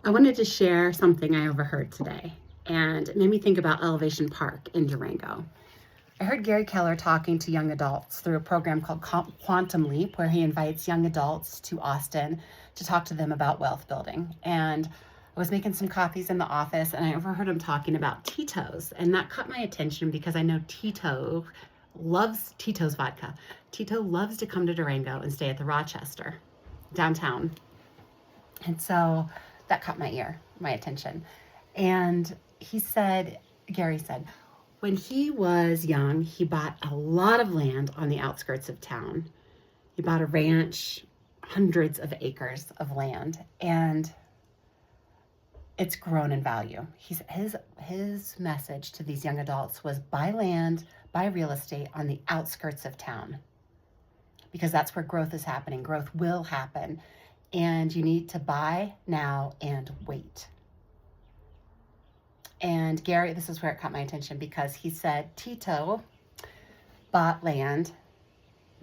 I wanted to share something I overheard today, and it made me think about Elevation Park in Durango. I heard Gary Keller talking to young adults through a program called Quantum Leap, where he invites young adults to Austin to talk to them about wealth building. And I was making some coffees in the office, and I overheard him talking about Tito's, and that caught my attention because I know Tito loves Tito's vodka. Tito loves to come to Durango and stay at the Rochester downtown. And so that caught my attention. And Gary said, when he was young, he bought a lot of land on the outskirts of town. He bought a ranch, hundreds of acres of land, and it's grown in value. His message to these young adults was buy land, buy real estate on the outskirts of town, because that's where growth is happening. Growth will happen, and you need to buy now and wait. And Gary, this is where it caught my attention because he said Tito bought land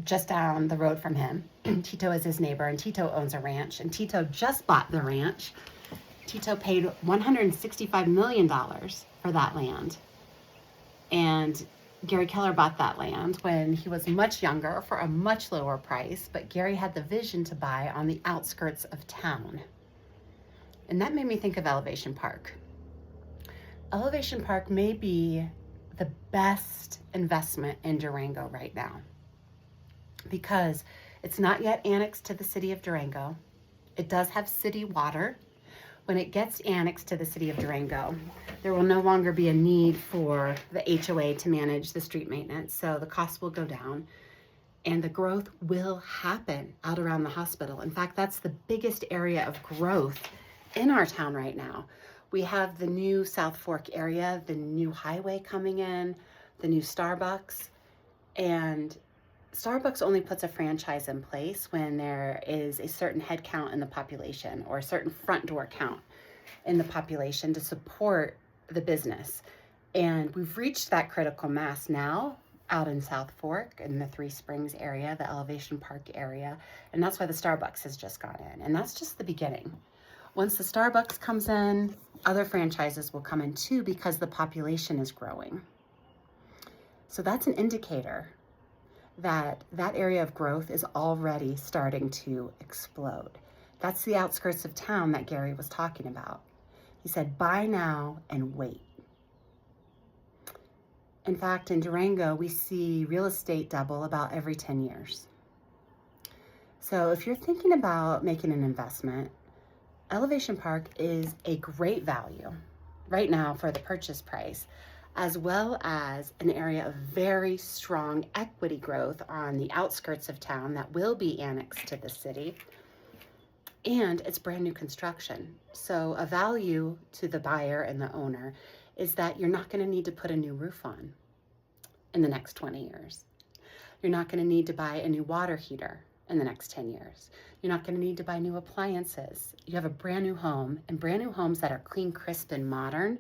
just down the road from him. Tito is his neighbor, and Tito owns a ranch, and Tito just bought the ranch. Tito paid $165 million for that land. And Gary Keller bought that land when he was much younger for a much lower price, but Gary had the vision to buy on the outskirts of town. And that made me think of Elevation Park. Elevation Park may be the best investment in Durango right now because it's not yet annexed to the city of Durango. It does have city water. When it gets annexed to the city of Durango, there will no longer be a need for the HOA to manage the street maintenance, so the cost will go down and the growth will happen out around the hospital. In fact, that's the biggest area of growth in our town right now. We have the new South Fork area, the new highway coming in, the new Starbucks, and Starbucks only puts a franchise in place when there is a certain head count in the population or a certain front door count in the population to support the business. And we've reached that critical mass now out in South Fork in the Three Springs area, the Elevation Park area, and that's why the Starbucks has just gone in. And that's just the beginning. Once the Starbucks comes in, other franchises will come in too because the population is growing. So that's an indicator that that area of growth is already starting to explode. That's the outskirts of town that Gary was talking about. He said, buy now and wait. In fact, in Durango, we see real estate double about every 10 years. So if you're thinking about making an investment, Elevation Park is a great value right now for the purchase price, as well as an area of very strong equity growth on the outskirts of town that will be annexed to the city. And it's brand new construction. So a value to the buyer and the owner is that you're not going to need to put a new roof on in the next 20 years. You're not going to need to buy a new water heater in the next 10 years. You're not going to need to buy new appliances. You have a brand new home, and brand new homes that are clean, crisp, and modern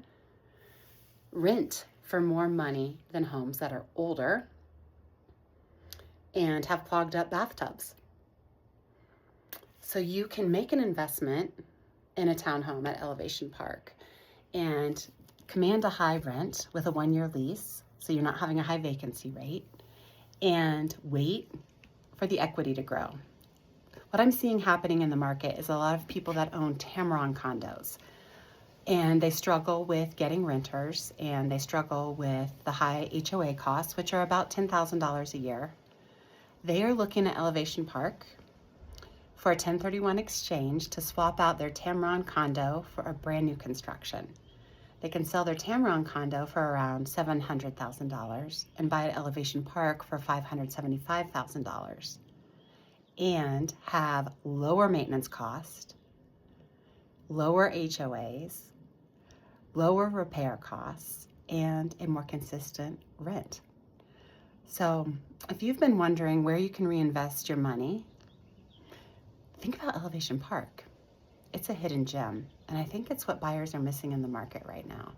rent for more money than homes that are older and have clogged up bathtubs. So you can make an investment in a townhome at Elevation Park and command a high rent with a 1-year lease, so you're not having a high vacancy rate, and wait for the equity to grow. What I'm seeing happening in the market is a lot of people that own Tamron condos, and they struggle with getting renters, and they struggle with the high HOA costs, which are about $10,000 a year. They are looking at Elevation Park for a 1031 exchange to swap out their Tamron condo for a brand new construction. They can sell their Tamron condo for around $700,000 and buy at Elevation Park for $575,000 and have lower maintenance cost, lower HOAs, lower repair costs, and a more consistent rent. So if you've been wondering where you can reinvest your money, think about Elevation Park. It's a hidden gem, and I think it's what buyers are missing in the market right now.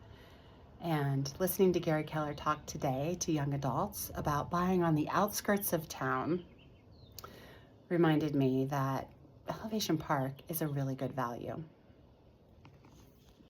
And listening to Gary Keller talk today to young adults about buying on the outskirts of town reminded me that Elevation Park is a really good value.